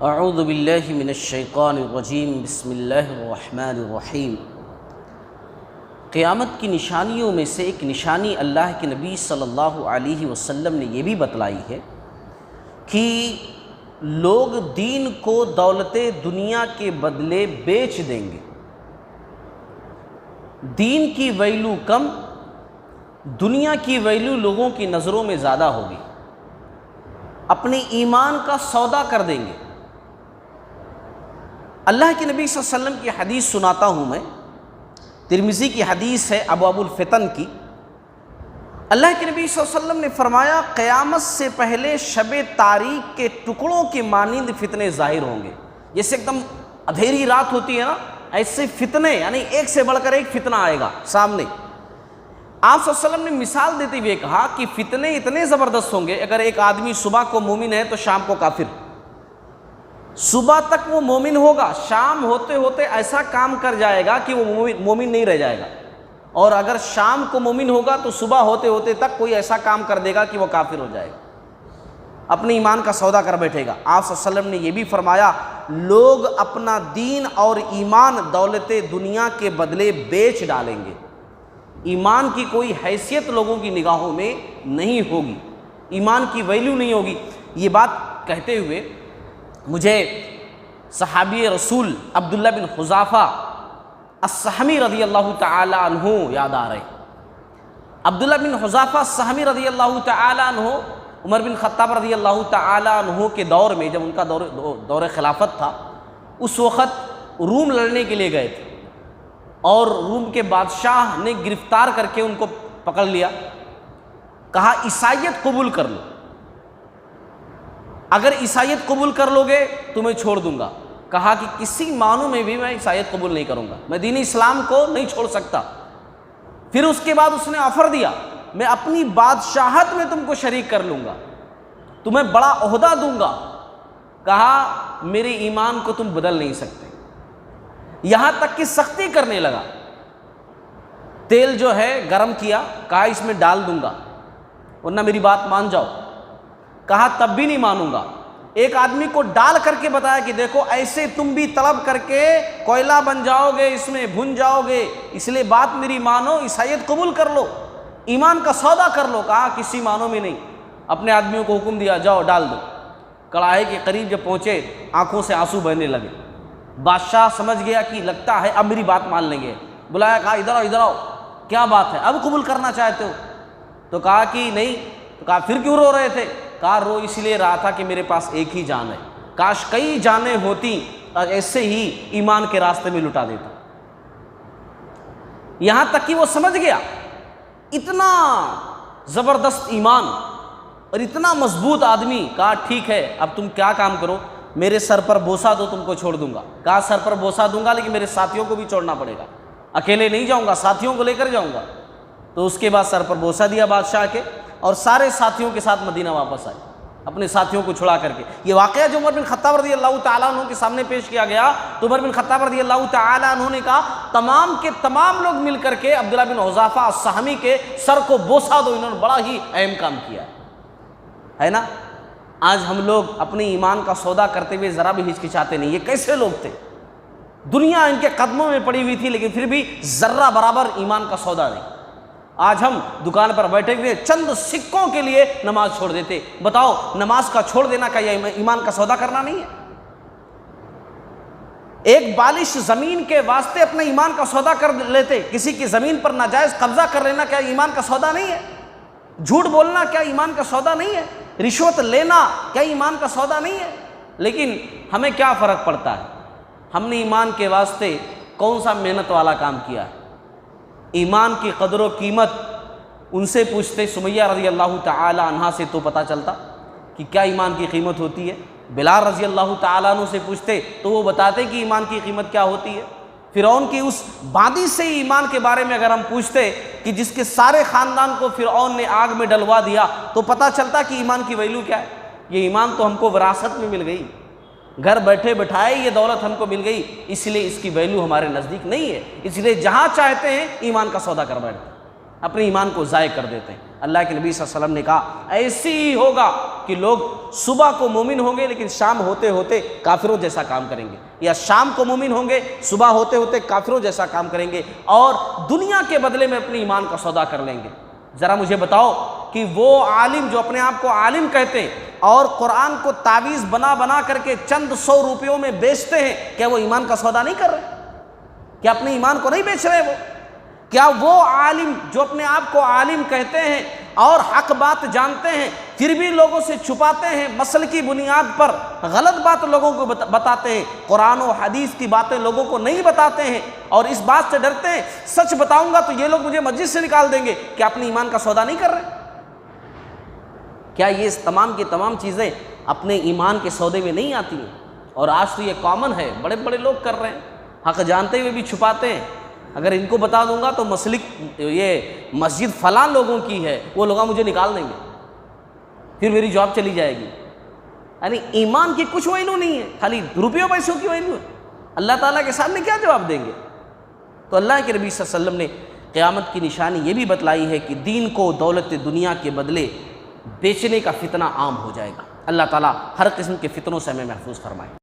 اعوذ باللہ من الشیطان الرجیم بسم اللہ الرحمن الرحیم۔ قیامت کی نشانیوں میں سے ایک نشانی اللہ کے نبی صلی اللہ علیہ وسلم نے یہ بھی بتلائی ہے کہ لوگ دین کو دولت دنیا کے بدلے بیچ دیں گے۔ دین کی ویلو کم، دنیا کی ویلو لوگوں کی نظروں میں زیادہ ہوگی۔ اپنے ایمان کا سودا کر دیں گے۔ اللہ کے نبی صلی اللہ علیہ وسلم کی حدیث سناتا ہوں میں، ترمذی کی حدیث ہے ابواب الفتن کی۔ اللہ کے نبی صلی اللہ علیہ وسلم نے فرمایا قیامت سے پہلے شب تاریک کے ٹکڑوں کے مانند فتنے ظاہر ہوں گے۔ جیسے ایک دم اندھیری رات ہوتی ہے نا، ایسے فتنے، یعنی ایک سے بڑھ کر ایک فتنہ آئے گا سامنے۔ آپ صلی اللہ علیہ وسلم نے مثال دیتے ہوئے کہا کہ فتنے اتنے زبردست ہوں گے، اگر ایک آدمی صبح کو مومن ہے تو شام کو کافر، صبح تک وہ مومن ہوگا، شام ہوتے ہوتے ایسا کام کر جائے گا کہ وہ مومن نہیں رہ جائے گا، اور اگر شام کو مومن ہوگا تو صبح ہوتے ہوتے تک کوئی ایسا کام کر دے گا کہ وہ کافر ہو جائے گا، اپنے ایمان کا سودا کر بیٹھے گا۔ آپ صلی اللہ علیہ وسلم نے یہ بھی فرمایا لوگ اپنا دین اور ایمان دولت دنیا کے بدلے بیچ ڈالیں گے۔ ایمان کی کوئی حیثیت لوگوں کی نگاہوں میں نہیں ہوگی، ایمان کی ویلیو نہیں ہوگی۔ یہ بات کہتے ہوئے مجھے صحابی رسول عبداللہ بن حذافہ السہمی رضی اللہ تعالی عنہ یاد آ رہے۔ عبداللہ بن حذافہ السہمی رضی اللہ تعالی عنہ عمر بن خطاب رضی اللہ تعالی عنہ کے دور میں، جب ان کا دور خلافت تھا، اس وقت روم لڑنے کے لیے گئے تھے، اور روم کے بادشاہ نے گرفتار کر کے ان کو پکڑ لیا، کہا عیسائیت قبول کر لو، اگر عیسائیت قبول کر لو گے تمہیں چھوڑ دوں گا۔ کہا کہ کسی معنوں میں بھی میں عیسائیت قبول نہیں کروں گا، میں دین اسلام کو نہیں چھوڑ سکتا۔ پھر اس کے بعد اس نے آفر دیا میں اپنی بادشاہت میں تم کو شریک کر لوں گا، تمہیں بڑا عہدہ دوں گا۔ کہا میرے ایمان کو تم بدل نہیں سکتے، یہاں تک کہ سختی کرنے لگا۔ تیل جو ہے گرم کیا، کہا اس میں ڈال دوں گا ورنہ میری بات مان جاؤ، کہا تب بھی نہیں مانوں گا۔ ایک آدمی کو ڈال کر کے بتایا کہ دیکھو ایسے تم بھی طلب کر کے کوئلہ بن جاؤ گے، اس میں بھن جاؤ گے، اس لیے بات میری مانو، عیسائیت قبول کر لو، ایمان کا سودا کر لو۔ کہا کسی معنوں میں نہیں۔ اپنے آدمیوں کو حکم دیا جاؤ ڈال دو۔ کڑاہے کے قریب جب پہنچے آنکھوں سے آنسو بہنے لگے۔ بادشاہ سمجھ گیا کہ لگتا ہے اب میری بات مان لیں گے، بلایا، کہا ادھر آؤ ادھر آؤ، کیا بات ہے اب قبول کرنا چاہتے ہو؟ تو کہا کہ نہیں۔ تو کہا پھر کیوں رو رہے تھے؟ کہا رو اس لیے رہا تھا کہ میرے پاس ایک ہی جان ہے، کاش کئی جانیں ہوتی اور ایسے ہی ایمان کے راستے میں لٹا دیتا۔ یہاں تک کہ وہ سمجھ گیا اتنا زبردست ایمان اور اتنا مضبوط آدمی۔ کہا ٹھیک ہے اب تم کیا کام کرو، میرے سر پر بوسہ دو تم کو چھوڑ دوں گا۔ کہا سر پر بوسہ دوں گا لیکن میرے ساتھیوں کو بھی چھوڑنا پڑے گا، اکیلے نہیں جاؤں گا، ساتھیوں کو لے کر جاؤں گا۔ تو اس کے بعد سر پر بوسہ دیا بادشاہ کے، اور سارے ساتھیوں کے ساتھ مدینہ واپس آئے، اپنے ساتھیوں کو چھڑا کر کے۔ یہ واقعہ جو عمر بن خطاب رضی اللہ تعالیٰ عنہ کے سامنے پیش کیا گیا تو عمر بن خطاب رضی اللہ تعالیٰ عنہ نے کہا تمام کے تمام لوگ مل کر کے عبداللہ بن حذافہ السہمی کے سر کو بوسہ دو، انہوں نے بڑا ہی اہم کام کیا ہے نا۔ آج ہم لوگ اپنے ایمان کا سودا کرتے ہوئے ذرا بھی ہچکچاتے نہیں۔ یہ کیسے لوگ تھے؟ دنیا ان کے قدموں میں پڑی ہوئی تھی لیکن پھر بھی ذرہ برابر ایمان کا سودا نہیں۔ آج ہم دکان پر بیٹھے ہوئے چند سکوں کے لیے نماز چھوڑ دیتے۔ بتاؤ نماز کا چھوڑ دینا کیا ایمان کا سودا کرنا نہیں ہے؟ ایک بالش زمین کے واسطے اپنے ایمان کا سودا کر لیتے، کسی کی زمین پر ناجائز قبضہ کر لینا کیا ایمان کا سودا نہیں ہے؟ جھوٹ بولنا کیا ایمان کا سودا نہیں ہے؟ رشوت لینا کیا ایمان کا سودا نہیں ہے؟ لیکن ہمیں کیا فرق پڑتا ہے ہم نے ایمان کے واسطے کون سا محنت والا کام کیا ہے؟ ایمان کی قدر و قیمت ان سے پوچھتے، سمیہ رضی اللہ تعالی عنہا سے تو پتہ چلتا کہ کیا ایمان کی قیمت ہوتی ہے۔ بلال رضی اللہ تعالیٰ عنہ سے پوچھتے تو وہ بتاتے کہ ایمان کی قیمت کیا ہوتی ہے۔ فرعون کی اس بادی سے ایمان کے بارے میں اگر ہم پوچھتے کہ جس کے سارے خاندان کو فرعون نے آگ میں ڈلوا دیا تو پتہ چلتا کہ ایمان کی ویلیو کیا ہے۔ یہ ایمان تو ہم کو وراثت میں مل گئی، گھر بیٹھے بٹھائے یہ دولت ہم کو مل گئی، اس لیے اس کی ویلیو ہمارے نزدیک نہیں ہے، اس لیے جہاں چاہتے ہیں ایمان کا سودا کر بیٹھتے ہیں، اپنے ایمان کو ضائع کر دیتے ہیں۔ اللہ کے نبی صلی اللہ علیہ وسلم نے کہا ایسی ہی ہوگا کہ لوگ صبح کو مومن ہوں گے لیکن شام ہوتے ہوتے کافروں جیسا کام کریں گے، یا شام کو مومن ہوں گے صبح ہوتے ہوتے کافروں جیسا کام کریں گے اور دنیا کے بدلے میں اپنے ایمان کا سودا کر لیں گے۔ ذرا مجھے بتاؤ کہ وہ عالم جو اپنے آپ کو عالم کہتے ہیں اور قرآن کو تعویذ بنا بنا کر کے چند 100 روپیوں میں بیچتے ہیں، کیا وہ ایمان کا سودا نہیں کر رہے؟ کیا اپنے ایمان کو نہیں بیچ رہے وہ؟ کیا وہ عالم جو اپنے آپ کو عالم کہتے ہیں اور حق بات جانتے ہیں پھر بھی لوگوں سے چھپاتے ہیں، مسل کی بنیاد پر غلط بات لوگوں کو بتاتے ہیں، قرآن و حدیث کی باتیں لوگوں کو نہیں بتاتے ہیں اور اس بات سے ڈرتے ہیں سچ بتاؤں گا تو یہ لوگ مجھے مسجد سے نکال دیں گے، کیا اپنے ایمان کا سودا نہیں کر رہے؟ کیا یہ تمام کی تمام چیزیں اپنے ایمان کے سودے میں نہیں آتی ہیں؟ اور آج تو یہ کامن ہے، بڑے بڑے لوگ کر رہے ہیں، حق جانتے ہوئے بھی چھپاتے ہیں۔ اگر ان کو بتا دوں گا تو مسلک یہ مسجد فلاں لوگوں کی ہے، وہ لوگ مجھے نکال دیں گے، پھر میری جاب چلی جائے گی۔ یعنی ایمان کی کچھ ویلیو نہیں ہے، خالی روپیوں پیسوں کی ویلیو ہے۔ اللہ تعالیٰ کے سامنے کیا جواب دیں گے؟ تو اللہ کے نبی صلی اللہ علیہ وسلم نے قیامت کی نشانی یہ بھی بتلائی ہے کہ دین کو دولت دنیا کے بدلے بیچنے کا فتنہ عام ہو جائے گا۔ اللہ تعالیٰ ہر قسم کے فتنوں سے ہمیں محفوظ فرمائے۔